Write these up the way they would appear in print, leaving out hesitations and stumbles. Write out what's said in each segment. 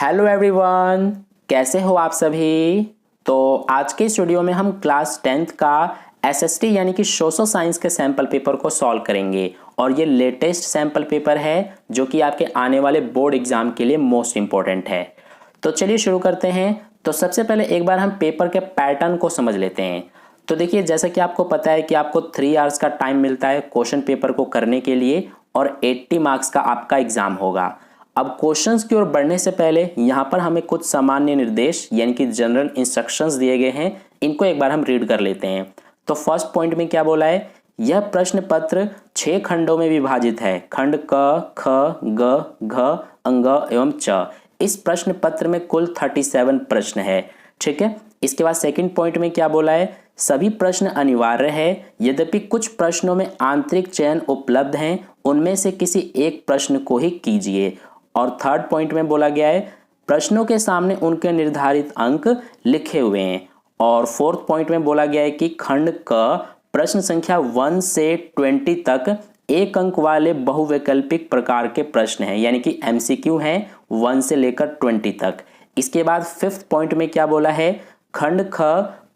Hello everyone, कैसे हो आप सभी। तो आज के इस वीडियो में हम क्लास 10th का एसएसटी यानी कि सोशल साइंस के सैम्पल पेपर को सॉल्व करेंगे और ये लेटेस्ट सैम्पल पेपर है जो कि आपके आने वाले बोर्ड एग्जाम के लिए मोस्ट इम्पोर्टेंट है। तो चलिए शुरू करते हैं। तो सबसे पहले एक बार हम पेपर के पैटर्न को समझ लेते हैं। तो देखिए, जैसा कि आपको पता है कि आपको 3 आवर्स का टाइम मिलता है क्वेश्चन पेपर को करने के लिए और 80 मार्क्स का आपका एग्जाम होगा। अब क्वेश्चंस की ओर बढ़ने से पहले यहाँ पर हमें कुछ सामान्य निर्देश यानी कि जनरल इंस्ट्रक्शंस दिए गए हैं, इनको एक बार हम रीड कर लेते हैं। तो फर्स्ट पॉइंट में क्या बोला है, यह प्रश्न पत्र 6 खंडों में विभाजित है। खंड क, ख, ग, घ, अंग एवं च। इस प्रश्न पत्र में कुल 37 प्रश्न है। ठीक है। इसके बाद सेकंड पॉइंट में क्या बोला है, सभी प्रश्न अनिवार्य है, यद्यपि कुछ प्रश्नों में आंतरिक चयन उपलब्ध हैं, उनमें से किसी एक प्रश्न को ही कीजिए। और थर्ड पॉइंट में बोला गया है प्रश्नों के सामने उनके निर्धारित अंक लिखे हुए हैं। और फोर्थ पॉइंट में बोला गया है कि खंड क प्रश्न संख्या 1 से 20 तक एक अंक वाले बहुवैकल्पिक प्रकार के प्रश्न हैं, यानी कि एमसीक्यू हैं 1 से लेकर 20 तक। इसके बाद फिफ्थ पॉइंट में क्या बोला है, खंड ख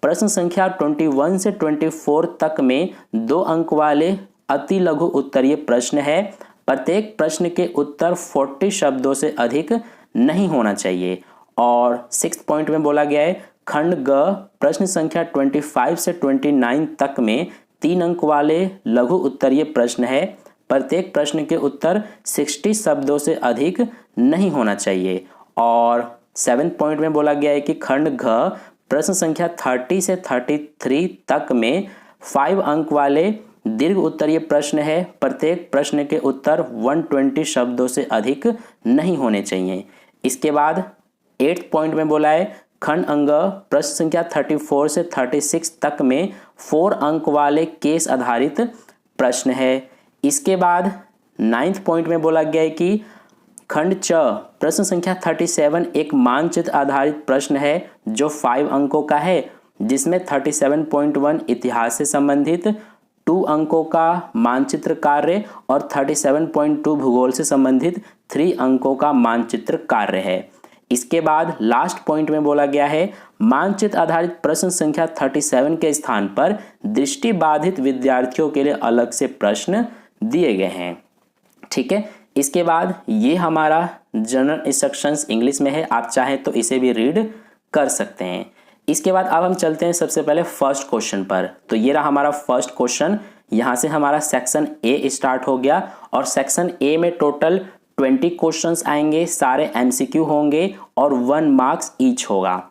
प्रश्न संख्या 21 से 24 तक में 2 अंक वाले अति लघु उत्तरीय प्रश्न है। प्रत्येक प्रश्न के उत्तर 40 शब्दों से अधिक नहीं होना चाहिए। और सिक्स्थ पॉइंट में बोला गया है खंड ग प्रश्न संख्या 25 से 29 तक में 3 अंक वाले लघु उत्तरीय प्रश्न है। प्रत्येक प्रश्न के उत्तर 60 शब्दों से अधिक नहीं होना चाहिए। और सेवेंथ पॉइंट में बोला गया है कि खंड घ प्रश्न संख्या 30 से 33 तक में 5 अंक वाले दीर्घ उत्तरीय प्रश्न है। प्रत्येक प्रश्न के उत्तर 120 शब्दों से अधिक नहीं होने चाहिए। इसके बाद 8th पॉइंट में बोला है खंड अंग प्रश्न संख्या 34 से 36 तक में 4 अंक वाले केस आधारित प्रश्न है। इसके बाद 9th पॉइंट में बोला गया है कि खंड च प्रश्न संख्या 37 एक मानचित्र आधारित प्रश्न है जो 5 अंकों का है, जिसमें 37.1 इतिहास से संबंधित, 2 अंकों का मानचित्र कार्य और 37.2 भूगोल से संबंधित 3 अंकों का मानचित्र कार्य है। इसके बाद लास्ट पॉइंट में बोला गया है मानचित्र आधारित प्रश्न संख्या 37 के स्थान पर दृष्टिबाधित विद्यार्थियों के लिए अलग से प्रश्न दिए गए हैं। ठीक है। इसके बाद ये हमारा जनरल इंस्ट्रक्शंस इंग्लिश में है, आप चाहें तो इसे भी रीड कर सकते हैं। इसके बाद अब हम चलते हैं सबसे पहले फर्स्ट क्वेश्चन पर। तो ये रहा हमारा फर्स्ट क्वेश्चन। यहाँ से हमारा सेक्शन ए स्टार्ट हो गया और सेक्शन ए में टोटल 20 क्वेश्चंस आएंगे, सारे एमसीक्यू होंगे और 1 मार्क्स ईच होगा।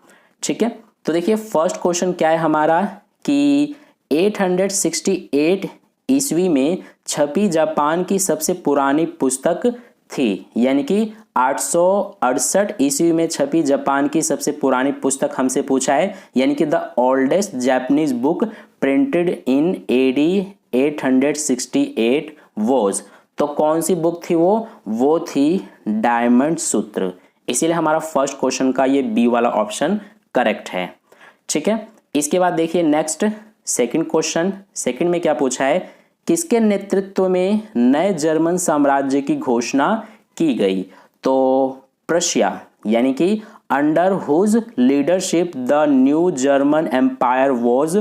ठीक है। तो देखिए फर्स्ट क्वेश्चन क्या है हमारा कि 868 ईस्वी में छपी जापान की सबसे पुरानी पुस्तक थी, यानी कि 868 ईस्वी में छपी जापान की सबसे पुरानी पुस्तक हमसे पूछा है, यानी कि the oldest Japanese book printed in AD 868 was. तो कौन सी बुक थी वो थी डायमंड सूत्र। इसीलिए हमारा फर्स्ट क्वेश्चन का ये बी वाला ऑप्शन करेक्ट है। ठीक है। इसके बाद देखिए नेक्स्ट सेकंड क्वेश्चन। सेकंड में क्या पूछा है, किसके नेतृत्व में नए जर्मन साम्राज्य की घोषणा की गई। तो प्रशिया, यानी कि under whose leadership the new German empire was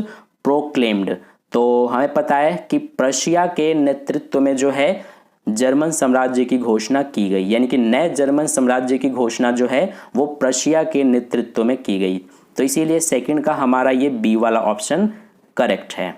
proclaimed. तो हमें पता है कि प्रशिया के नेतृत्व में जो है जर्मन साम्राज्य की घोषणा की गई, यानी कि नए जर्मन साम्राज्य की घोषणा जो है वो प्रशिया के नेतृत्व में की गई। तो इसीलिए सेकंड का हमारा ये बी वाला ऑप्शन करेक्ट है।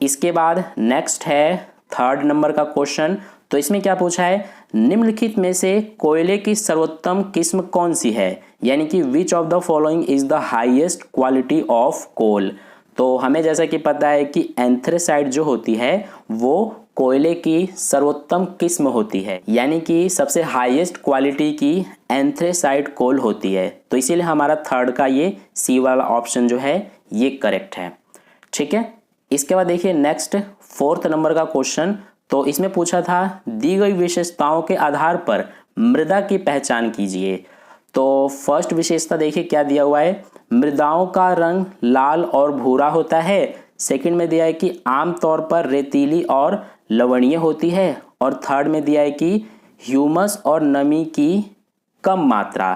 इसके बाद नेक्स्ट है थर्ड नंबर का क्वेश्चन। तो इसमें क्या पूछा है, निम्नलिखित में से कोयले की सर्वोत्तम किस्म कौन सी है, यानी कि which of the following is the highest quality of coal. तो हमें जैसा कि पता है कि एंथ्रेसाइट जो होती है वो कोयले की सर्वोत्तम किस्म होती है, यानी कि सबसे हाईएस्ट क्वालिटी की एंथ्रेसाइट कोल होती है। तो इसीलिए हमारा थर्ड का ये सी वाला ऑप्शन जो है ये करेक्ट है। ठीक है। इसके बाद देखिए नेक्स्ट फोर्थ नंबर का क्वेश्चन। तो इसमें पूछा था दी गई विशेषताओं के आधार पर मृदा की पहचान कीजिए। तो फर्स्ट विशेषता देखिए क्या दिया हुआ है, मृदाओं का रंग लाल और भूरा होता है। सेकंड में दिया है कि आमतौर पर रेतीली और लवणीय होती है। और थर्ड में दिया है कि ह्यूमस और नमी की कम मात्रा।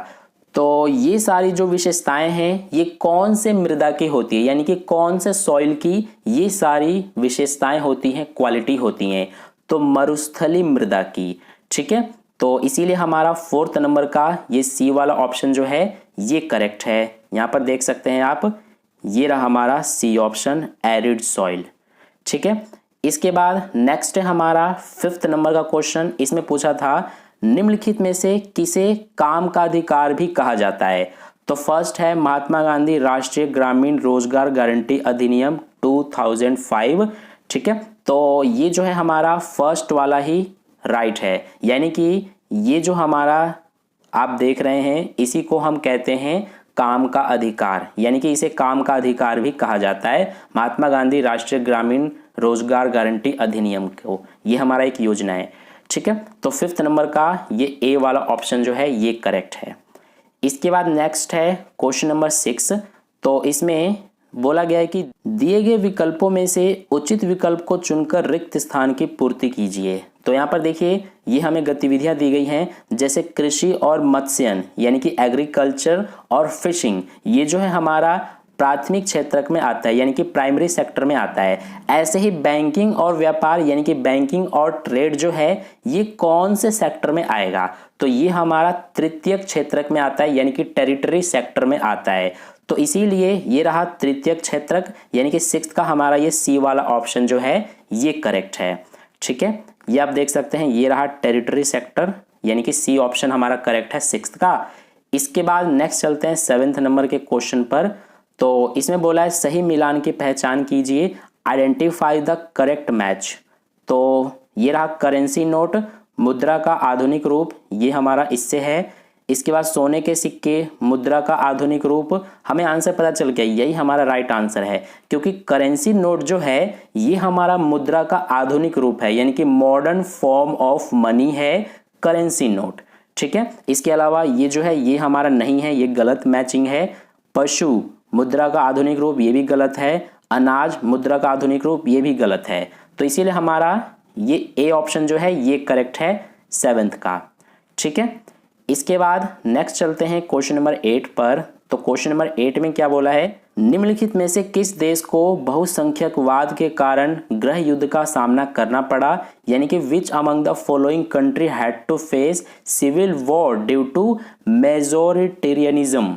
तो ये सारी जो विशेषताएं हैं ये कौन से मृदा की होती है, यानी कि कौन से सॉइल की ये सारी विशेषताएं होती हैं, क्वालिटी होती हैं, तो मरुस्थली मृदा की। ठीक है, तो इसीलिए हमारा 4th नंबर का ये सी वाला ऑप्शन जो है ये करेक्ट है। यहाँ पर देख सकते हैं आप, ये रहा हमारा सी ऑप्शन, एरिड सॉइल। ठीक है, इसके बाद नेक्स्ट है हमारा 5th नंबर का क्वेश्चन। इसमें पूछा था निम्नलिखित में से किसे काम का अधिकार भी कहा जाता है। तो फर्स्ट है महात्मा गांधी राष्ट्रीय ग्रामीण रोजगार गारंटी अधिनियम 2005। ठीक है, तो ये जो है हमारा फर्स्ट वाला ही राइट है, यानी कि ये जो हमारा आप देख रहे हैं इसी को हम कहते हैं काम का अधिकार, यानी कि इसे काम का अधिकार भी कहा जाता है, महात्मा गांधी राष्ट्रीय ग्रामीण रोजगार गारंटी अधिनियम को। ये हमारा एक योजना है। ठीक है, तो 5th नंबर का ये ए वाला ऑप्शन जो है ये करेक्ट है। इसके बाद नेक्स्ट है क्वेश्चन नंबर 6। तो इसमें बोला गया है कि दिए गए विकल्पों में से उचित विकल्प को चुनकर रिक्त स्थान की पूर्ति कीजिए। तो यहाँ पर देखिए ये हमें गतिविधियां दी गई हैं, जैसे कृषि और मत्स्यन यानी कि एग्रीकल्चर और फिशिंग, ये जो है हमारा प्राथमिक क्षेत्र में आता है, यानी कि प्राइमरी सेक्टर में आता है। ऐसे ही बैंकिंग और व्यापार यानी कि बैंकिंग और ट्रेड जो है ये कौन से सेक्टर में आएगा, तो ये हमारा तृतीयक क्षेत्रक में आता है, यानी कि टेरिटरी सेक्टर में आता है। तो इसीलिए ये रहा तृतीयक क्षेत्रक, यानी कि 6th का हमारा ये सी वाला ऑप्शन जो है ये करेक्ट है। ठीक है, ये आप देख सकते हैं ये रहा टेरिटरी सेक्टर, यानी कि सी ऑप्शन हमारा करेक्ट है 6th का। इसके बाद नेक्स्ट चलते हैं 7th नंबर के क्वेश्चन पर। तो इसमें बोला है सही मिलान की पहचान कीजिए, आइडेंटिफाई द करेक्ट मैच। तो ये रहा करेंसी नोट, मुद्रा का आधुनिक रूप, ये हमारा इससे है। इसके बाद सोने के सिक्के, मुद्रा का आधुनिक रूप, हमें आंसर पता चल गया, यही हमारा राइट आंसर है, क्योंकि करेंसी नोट जो है ये हमारा मुद्रा का आधुनिक रूप है, यानी कि मॉडर्न फॉर्म ऑफ मनी है करेंसी नोट। ठीक है, इसके अलावा ये जो है ये हमारा नहीं है, ये गलत मैचिंग है। पशु मुद्रा का आधुनिक रूप, ये भी गलत है। अनाज मुद्रा का आधुनिक रूप, ये भी गलत है। तो इसीलिए हमारा ये ए ऑप्शन जो है ये करेक्ट है 7th का। ठीक है, इसके बाद नेक्स्ट चलते हैं क्वेश्चन नंबर 8 पर। तो क्वेश्चन नंबर 8 में क्या बोला है, निम्नलिखित में से किस देश को बहुसंख्यकवाद के कारण गृह युद्ध का सामना करना पड़ा, यानी कि which among the following country had to face civil war due to majoritarianism.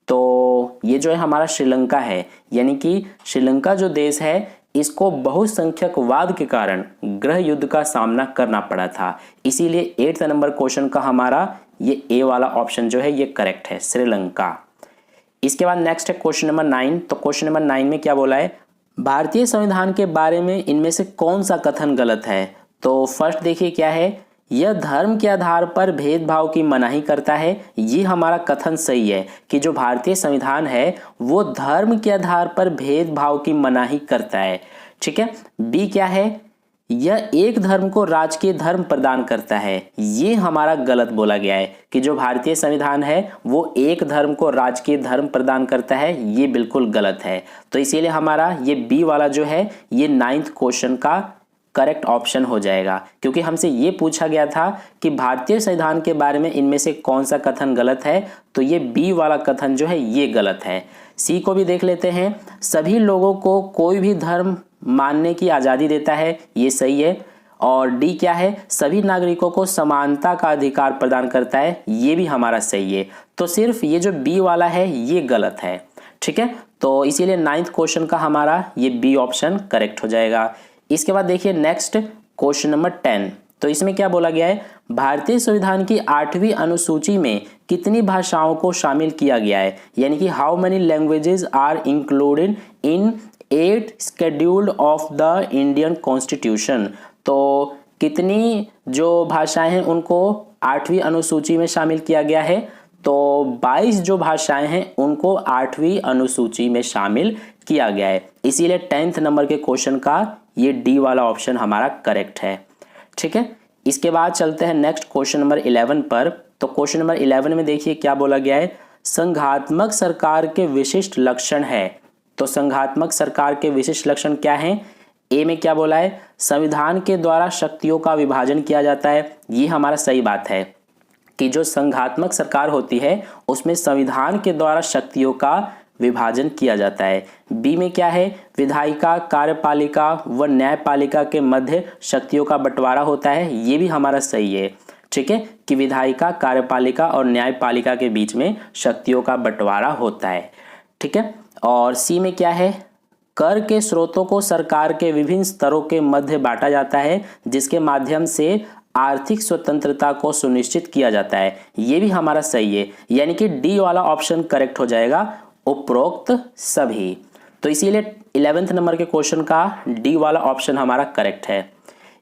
तो ये जो है हमारा श्रीलंका है, यानी कि श्रीलंका जो देश है इसको बहुसंख्यकवाद के कारण गृह युद्ध का सामना करना पड़ा था, इसीलिए 8th नंबर क्वेश्चन का हमारा ये ए वाला ऑप्शन जो है ये करेक्ट है, श्रीलंका। इसके बाद नेक्स्ट है क्वेश्चन नंबर 9। तो क्वेश्चन नंबर 9 में क्या बोला है, भारतीय संविधान के बारे में इनमें से कौन सा कथन गलत है। तो फर्स्ट देखिए क्या है, यह धर्म के आधार पर भेदभाव की मनाही करता है। ये हमारा कथन सही है कि जो भारतीय संविधान है वो धर्म के आधार पर भेदभाव की मनाही करता है। ठीक है, बी क्या है, यह एक धर्म को राजकीय धर्म प्रदान करता है। ये हमारा गलत बोला गया है कि जो भारतीय संविधान है वो एक धर्म को राजकीय धर्म प्रदान करता है, ये बिल्कुल गलत है। तो इसीलिए हमारा ये बी वाला जो है ये 9th क्वेश्चन का करेक्ट ऑप्शन हो जाएगा, क्योंकि हमसे ये पूछा गया था कि भारतीय संविधान के बारे में इनमें से कौन सा कथन गलत है, तो ये बी वाला कथन जो है ये गलत है। सी को भी देख लेते हैं, सभी लोगों को कोई भी धर्म मानने की आज़ादी देता है, ये सही है। और डी क्या है, सभी नागरिकों को समानता का अधिकार प्रदान करता है, ये भी हमारा सही है। तो सिर्फ ये जो बी वाला है ये गलत है। ठीक है, तो इसीलिए 9th क्वेश्चन का हमारा ये बी ऑप्शन करेक्ट हो जाएगा। इसके बाद देखिए नेक्स्ट क्वेश्चन नंबर 10। तो इसमें क्या बोला गया है, भारतीय संविधान की 8वीं अनुसूची में कितनी भाषाओं को शामिल किया गया है, यानी कि how many languages are included in 8th schedule of the Indian constitution. तो कितनी जो भाषाएं हैं उनको 8वीं अनुसूची में शामिल किया गया है, तो 22 जो भाषाएं हैं उनको 8वीं अनुसूची में शामिल किया गया है, इसीलिए 10th नंबर के क्वेश्चन का ये डी वाला ऑप्शन हमारा करेक्ट है। ठीक है, इसके बाद चलते हैं नेक्स्ट क्वेश्चन नंबर 11 पर। तो क्वेश्चन नंबर 11 में देखिए क्या बोला गया है, संघात्मक सरकार के विशिष्ट लक्षण है। तो संघात्मक सरकार के विशिष्ट लक्षण क्या हैं, ए में क्या बोला है, संविधान के द्वारा शक्तियों का विभाजन किया जाता है, ये हमारा सही बात है। कि जो संघात्मक सरकार होती है उसमें संविधान के द्वारा शक्तियों का विभाजन किया जाता है। बी में क्या है, विधायिका, कार्यपालिका व न्यायपालिका के मध्य शक्तियों का बंटवारा होता है। ये भी हमारा सही है, ठीक है, कि विधायिका, कार्यपालिका और न्यायपालिका के बीच में शक्तियों का बंटवारा होता है, ठीक है। और सी में क्या है, कर के स्रोतों को सरकार के विभिन्न स्तरों के मध्य बांटा जाता है जिसके माध्यम से आर्थिक स्वतंत्रता को सुनिश्चित किया जाता है। ये भी हमारा सही है, यानी कि डी वाला ऑप्शन करेक्ट हो जाएगा, उपरोक्त सभी। तो इसीलिए 11वें नंबर के क्वेश्चन का डी वाला ऑप्शन हमारा करेक्ट है।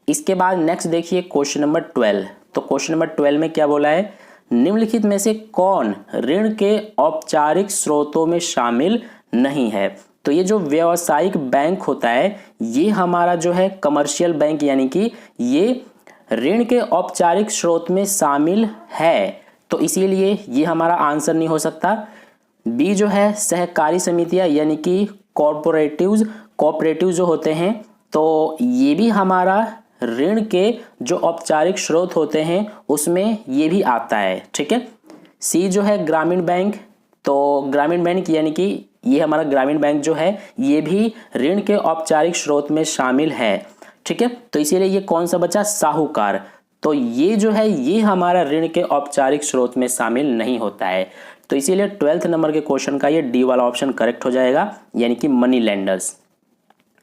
इसके बाद नेक्स्ट देखिए क्वेश्चन नंबर 12। तो क्वेश्चन नंबर 12 में क्या बोला है, निम्नलिखित में से कौन ऋण के औपचारिक स्रोतों में शामिल नहीं है। तो ये जो व्यावसायिक बैंक होता है ये हमारा जो है कमर्शियल बैंक, यानी कि ये ऋण के औपचारिक स्रोत में शामिल है, तो इसीलिए ये हमारा आंसर नहीं हो सकता। बी जो है सहकारी समितियां यानी कि कोऑपरेटिव जो होते हैं, तो ये भी हमारा ऋण के जो औपचारिक स्रोत होते हैं उसमें ये भी आता है, ठीक है। सी जो है ग्रामीण बैंक, तो ग्रामीण बैंक यानी कि ये हमारा ग्रामीण बैंक जो है ये भी ऋण के औपचारिक स्रोत में शामिल है, ठीक है। तो इसीलिए ये कौन सा बचा, साहूकार, तो ये जो है ये हमारा ऋण के औपचारिक स्रोत में शामिल नहीं होता है। तो इसीलिए 12वें नंबर के क्वेश्चन का ये डी वाला ऑप्शन करेक्ट हो जाएगा, यानी कि मनी लेंडर्स।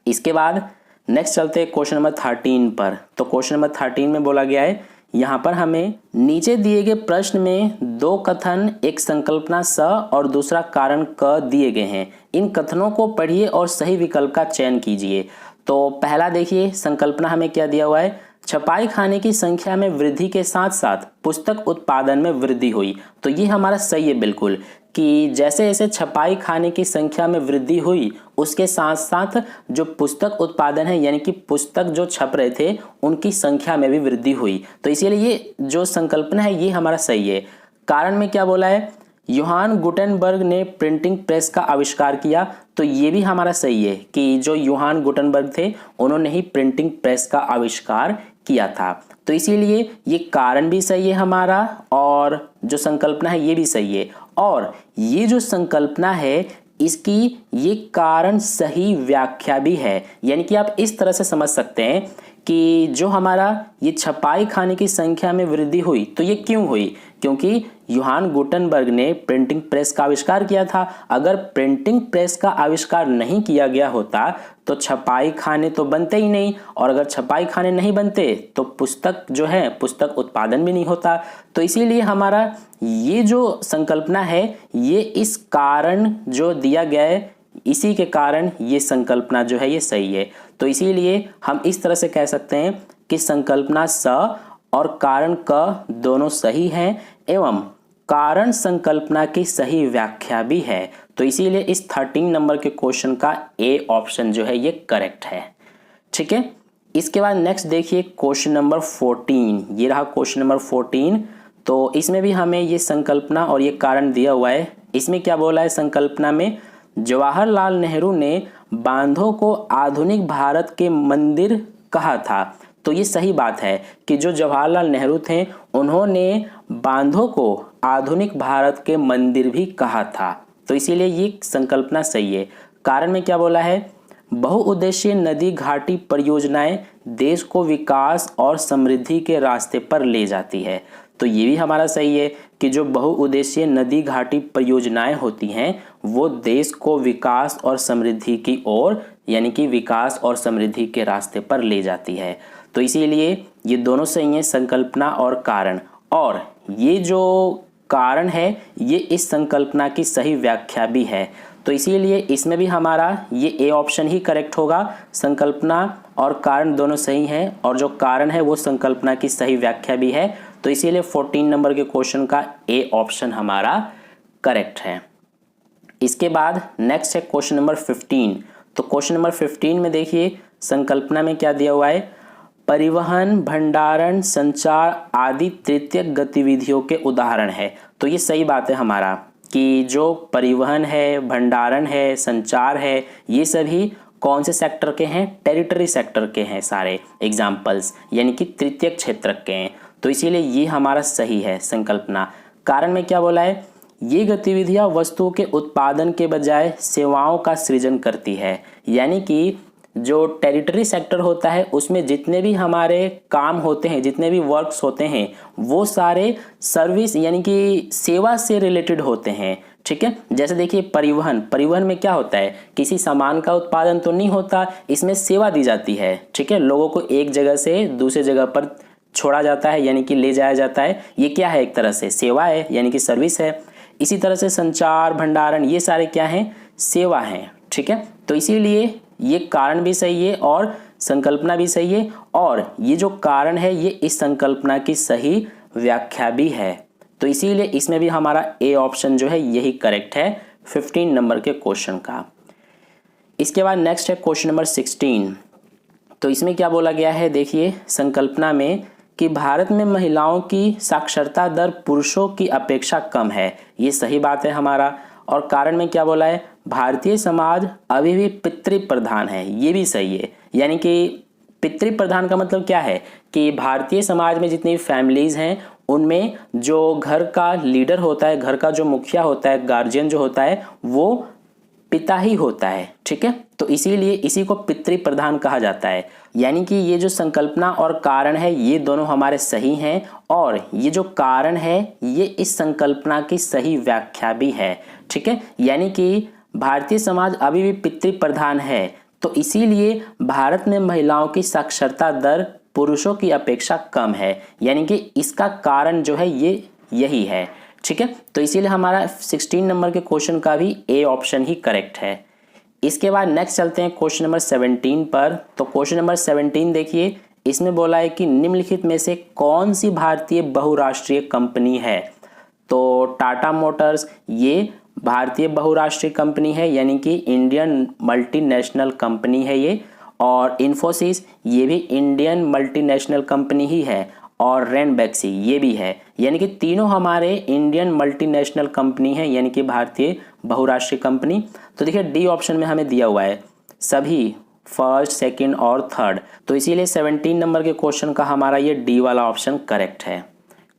इसके बाद नेक्स्ट चलते हैं क्वेश्चन नंबर 13 पर। तो क्वेश्चन नंबर 13 में बोला गया है, यहाँ पर हमें नीचे दिए गए प्रश्न में दो कथन, एक संकल्पना स और दूसरा कारण क दिए गए हैं। इन कथनों को पढ़िए और सही विकल्प का चयन कीजिए। तो पहला देखिए, संकल्पना हमें क्या दिया हुआ है, छपाई खाने की संख्या में वृद्धि के साथ साथ पुस्तक उत्पादन में वृद्धि हुई। तो ये हमारा सही है बिल्कुल, कि जैसे जैसे छपाई खाने की संख्या में वृद्धि हुई उसके साथ साथ जो पुस्तक उत्पादन है यानी कि पुस्तक जो छप रहे थे उनकी संख्या में भी वृद्धि हुई। तो इसीलिए ये जो संकल्पना है ये हमारा सही है। कारण में क्या बोला है, योहान गुटेनबर्ग ने प्रिंटिंग प्रेस का आविष्कार किया। तो ये भी हमारा सही है कि जो योहान गुटेनबर्ग थे उन्होंने ही प्रिंटिंग प्रेस का आविष्कार किया था। तो इसीलिए ये कारण भी सही है हमारा और जो संकल्पना है ये भी सही है। और ये जो संकल्पना है इसकी ये कारण सही व्याख्या भी है, यानी कि आप इस तरह से समझ सकते हैं कि जो हमारा ये छपाई खाने की संख्या में वृद्धि हुई तो ये क्यों हुई, क्योंकि योहान गुटेनबर्ग ने प्रिंटिंग प्रेस का आविष्कार किया था। अगर प्रिंटिंग प्रेस का आविष्कार नहीं किया गया होता तो छपाई खाने तो बनते ही नहीं, और अगर छपाई खाने नहीं बनते तो पुस्तक जो है पुस्तक उत्पादन भी नहीं होता। तो इसीलिए हमारा ये जो संकल्पना है ये इस कारण जो दिया गया है इसी के कारण ये संकल्पना जो है ये सही है। तो इसीलिए हम इस तरह से कह सकते हैं कि संकल्पना स और कारण क दोनों सही हैं एवं कारण संकल्पना की सही व्याख्या भी है। तो इसीलिए इस 13 नंबर के क्वेश्चन का ए ऑप्शन जो है ये करेक्ट है, ठीक है। इसके बाद नेक्स्ट देखिए क्वेश्चन नंबर 14। ये रहा क्वेश्चन नंबर 14। तो इसमें भी हमें ये संकल्पना और ये कारण दिया हुआ है। इसमें क्या बोला है, संकल्पना में जवाहरलाल नेहरू ने बांधों को आधुनिक भारत के मंदिर कहा था। तो ये सही बात है कि जो जवाहरलाल नेहरू थे उन्होंने बांधों को आधुनिक भारत के मंदिर भी कहा था। तो इसीलिए ये संकल्पना सही है। कारण में क्या बोला है, बहुउद्देशीय नदी घाटी परियोजनाएं देश को विकास और समृद्धि के रास्ते पर ले जाती है। तो ये भी हमारा सही है कि जो बहुउद्देशीय नदी घाटी परियोजनाएं होती हैं वो देश को विकास और समृद्धि की ओर यानी कि विकास और समृद्धि के रास्ते पर ले जाती है। तो इसीलिए ये दोनों सही हैं, संकल्पना और कारण। और ये जो कारण है ये इस संकल्पना की सही व्याख्या भी है। तो इसीलिए इसमें भी हमारा ये ए ऑप्शन ही करेक्ट होगा। संकल्पना और कारण दोनों सही हैं और जो कारण है वो संकल्पना की सही व्याख्या भी है। तो इसीलिए 14 नंबर के क्वेश्चन का ए ऑप्शन हमारा करेक्ट है। इसके बाद नेक्स्ट है क्वेश्चन नंबर 15। तो क्वेश्चन नंबर 15 में देखिए संकल्पना में क्या दिया हुआ है, परिवहन, भंडारण, संचार आदि तृतीयक गतिविधियों के उदाहरण है। तो ये सही बात है हमारा कि जो परिवहन है, भंडारण है, संचार है, ये सभी कौन से सेक्टर के हैं, टेरिटरी सेक्टर के हैं सारे एग्जाम्पल्स, यानी कि तृतीयक क्षेत्र के हैं। तो इसीलिए ये हमारा सही है संकल्पना। कारण में क्या बोला है, ये गतिविधियां वस्तुओं के उत्पादन के बजाय सेवाओं का सृजन करती है। यानी कि जो टेरिटरी सेक्टर होता है उसमें जितने भी हमारे काम होते हैं, जितने भी वर्क्स होते हैं, वो सारे सर्विस यानी कि सेवा से रिलेटेड होते हैं। ठीक है, जैसे देखिए परिवहन में क्या होता है, किसी सामान का उत्पादन तो नहीं होता, इसमें सेवा दी जाती है। ठीक है, लोगों को एक जगह से दूसरे जगह पर छोड़ा जाता है यानी कि ले जाया जाता है। ये क्या है, एक तरह से सेवा है यानी कि सर्विस है। इसी तरह से संचार, भंडारण, ये सारे क्या हैं, सेवा हैं। ठीक है, तो इसीलिए ये कारण भी सही है और संकल्पना भी सही है, और ये जो कारण है ये इस संकल्पना की सही व्याख्या भी है। तो इसीलिए इसमें भी हमारा ए ऑप्शन जो है यही करेक्ट है 15 नंबर के क्वेश्चन का। इसके बाद नेक्स्ट है क्वेश्चन नंबर 16। तो इसमें क्या बोला गया है, देखिए संकल्पना में कि भारत में महिलाओं की साक्षरता दर पुरुषों की अपेक्षा कम है। ये सही बात है हमारा। और कारण में क्या बोला है, भारतीय समाज अभी भी पितृ प्रधान है। ये भी सही है। यानी कि पितृ प्रधान का मतलब क्या है कि भारतीय समाज में जितनी फैमिलीज हैं उनमें जो घर का लीडर होता है, घर का जो मुखिया होता है, गार्जियन जो होता है, वो पिता ही होता है। ठीक है, तो इसीलिए इसी को पितृ प्रधान कहा जाता है। यानी कि ये जो संकल्पना और कारण है ये दोनों हमारे सही हैं, और ये जो कारण है ये इस संकल्पना की सही व्याख्या भी है। ठीक है, यानी कि भारतीय समाज अभी भी पितृ प्रधान है, तो इसीलिए भारत में महिलाओं की साक्षरता दर पुरुषों की अपेक्षा कम है। यानी कि इसका कारण जो है ये यही है। ठीक है, तो इसीलिए हमारा 16 नंबर के क्वेश्चन का भी ए ऑप्शन ही करेक्ट है। इसके बाद नेक्स्ट चलते हैं क्वेश्चन नंबर 17 पर। तो क्वेश्चन नंबर 17 देखिए, इसमें बोला है कि निम्नलिखित में से कौन सी भारतीय बहुराष्ट्रीय कंपनी है। तो टाटा मोटर्स ये भारतीय बहुराष्ट्रीय कंपनी है, यानी कि इंडियन मल्टीनेशनल कंपनी है ये। और इन्फोसिस ये भी इंडियन मल्टीनेशनल कंपनी ही है। और रेनबैक्सी ये भी है। यानी कि तीनों हमारे इंडियन मल्टीनेशनल कंपनी है, यानी कि भारतीय बहुराष्ट्रीय कंपनी। तो देखिए डी ऑप्शन में हमें दिया हुआ है सभी, फर्स्ट, सेकंड और थर्ड। तो इसीलिए 17 नंबर के क्वेश्चन का हमारा ये डी वाला ऑप्शन करेक्ट है।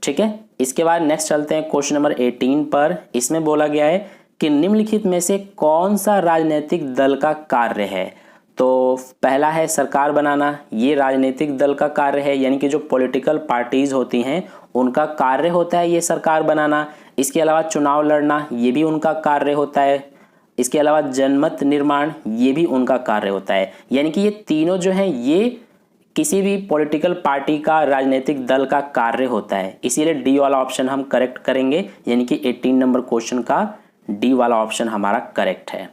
ठीक है, इसके बाद नेक्स्ट चलते हैं क्वेश्चन नंबर 18 पर। इसमें बोला गया है कि निम्नलिखित में से कौन सा राजनीतिक दल का कार्य है। तो पहला है सरकार बनाना, ये राजनीतिक दल का कार्य है, यानी कि जो पॉलिटिकल पार्टीज होती हैं उनका कार्य होता है ये सरकार बनाना। इसके अलावा चुनाव लड़ना ये भी उनका कार्य होता है। इसके अलावा जनमत निर्माण ये भी उनका कार्य होता है। यानी कि ये तीनों जो हैं ये किसी भी पॉलिटिकल पार्टी का, राजनीतिक दल का कार्य होता है। इसीलिए डी वाला ऑप्शन हम करेक्ट करेंगे, यानी कि 18 नंबर क्वेश्चन का डी वाला ऑप्शन हमारा करेक्ट है।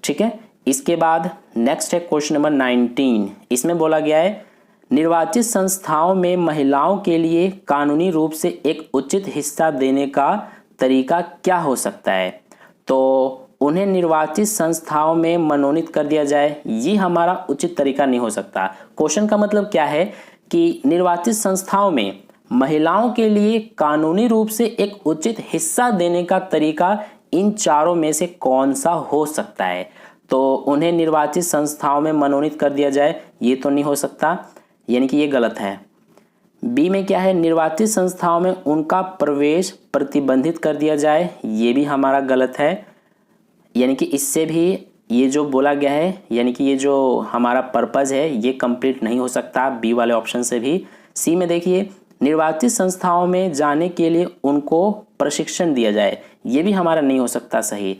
ठीक है, इसके बाद नेक्स्ट है क्वेश्चन नंबर 19। इसमें बोला गया है निर्वाचित संस्थाओं में महिलाओं के लिए कानूनी रूप से एक उचित हिस्सा देने का तरीका क्या हो सकता है। तो उन्हें निर्वाचित संस्थाओं में मनोनीत कर दिया जाए, ये हमारा उचित तरीका नहीं हो सकता। क्वेश्चन का मतलब क्या है कि निर्वाचित संस्थाओं में महिलाओं के लिए कानूनी रूप से एक उचित हिस्सा देने का तरीका इन चारों में से कौन सा हो सकता है। तो उन्हें निर्वाचित संस्थाओं में मनोनीत कर दिया जाए, ये तो नहीं हो सकता, यानी कि ये गलत है। बी में क्या है, निर्वाचित संस्थाओं में उनका प्रवेश प्रतिबंधित कर दिया जाए, ये भी हमारा गलत है। यानी कि इससे भी ये जो बोला गया है, यानी कि ये जो हमारा पर्पज़ है ये कंप्लीट नहीं हो सकता बी वाले ऑप्शन से भी। सी में देखिए निर्वाचित संस्थाओं में जाने के लिए उनको प्रशिक्षण दिया जाए, ये भी हमारा नहीं हो सकता सही।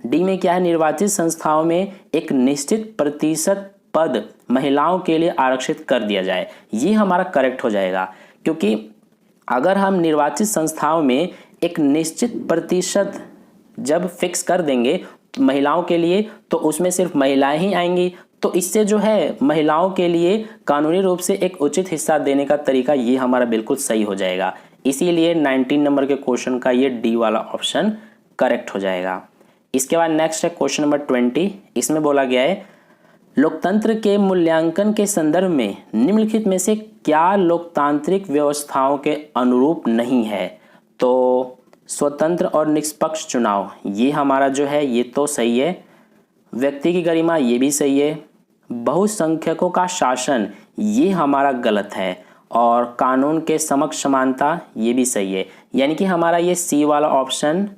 डी में क्या है, निर्वाचित संस्थाओं में एक निश्चित प्रतिशत पद महिलाओं के लिए आरक्षित कर दिया जाए, ये हमारा करेक्ट हो जाएगा। क्योंकि अगर हम निर्वाचित संस्थाओं में एक निश्चित प्रतिशत जब फिक्स कर देंगे महिलाओं के लिए, तो उसमें सिर्फ महिलाएं ही आएंगी। तो इससे जो है महिलाओं के लिए कानूनी रूप से एक उचित हिस्सा देने का तरीका ये हमारा बिल्कुल सही हो जाएगा। इसीलिए 19 नंबर के क्वेश्चन का ये डी वाला ऑप्शन करेक्ट हो जाएगा। इसके बाद नेक्स्ट है क्वेश्चन नंबर 20। इसमें बोला गया है लोकतंत्र के मूल्यांकन के संदर्भ में निम्नलिखित में से क्या लोकतांत्रिक व्यवस्थाओं के अनुरूप नहीं है। तो स्वतंत्र और निष्पक्ष चुनाव ये हमारा जो है ये तो सही है। व्यक्ति की गरिमा ये भी सही है। बहुसंख्यकों का शासन ये हमारा गलत है। और कानून के समक्ष समानता ये भी सही है, यानी कि हमारा ये सी वाला ऑप्शन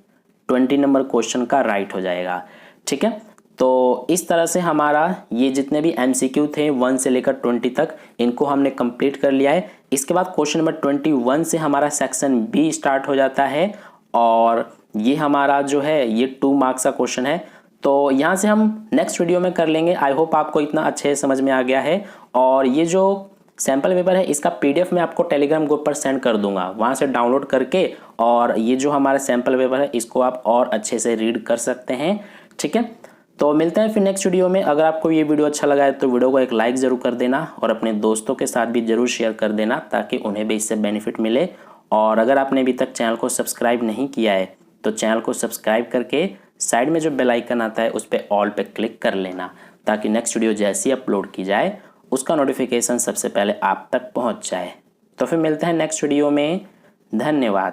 20 नंबर क्वेश्चन का राइट हो जाएगा। ठीक है, तो इस तरह से हमारा ये जितने भी MCQ थे 1 से लेकर 20 तक इनको हमने कंप्लीट कर लिया है। इसके बाद क्वेश्चन नंबर 21 से हमारा सेक्शन बी स्टार्ट हो जाता है और ये हमारा जो है ये 2 मार्क्स का क्वेश्चन है। तो यहाँ से हम नेक्स्ट वीडियो में कर लेंगे। आई होप आपको इतना अच्छे समझ में आ गया है। और ये जो सैम्पल पेपर है इसका PDF मैं आपको टेलीग्राम ग्रुप पर सेंड कर दूंगा, वहाँ से डाउनलोड करके और ये जो हमारा सैम्पल पेपर है इसको आप और अच्छे से रीड कर सकते हैं। ठीक है, तो मिलते हैं फिर नेक्स्ट वीडियो में। अगर आपको ये वीडियो अच्छा लगा है तो वीडियो को एक लाइक ज़रूर कर देना और अपने दोस्तों के साथ भी ज़रूर शेयर कर देना ताकि उन्हें भी इससे बेनिफिट मिले। और अगर आपने अभी तक चैनल को सब्सक्राइब नहीं किया है तो चैनल को सब्सक्राइब करके साइड में जो बेल आइकन आता है उस पर ऑल पे क्लिक कर लेना ताकि नेक्स्ट वीडियो जैसी अपलोड की जाए उसका नोटिफिकेशन सबसे पहले आप तक पहुंच जाए। तो फिर मिलते हैं नेक्स्ट वीडियो में। धन्यवाद।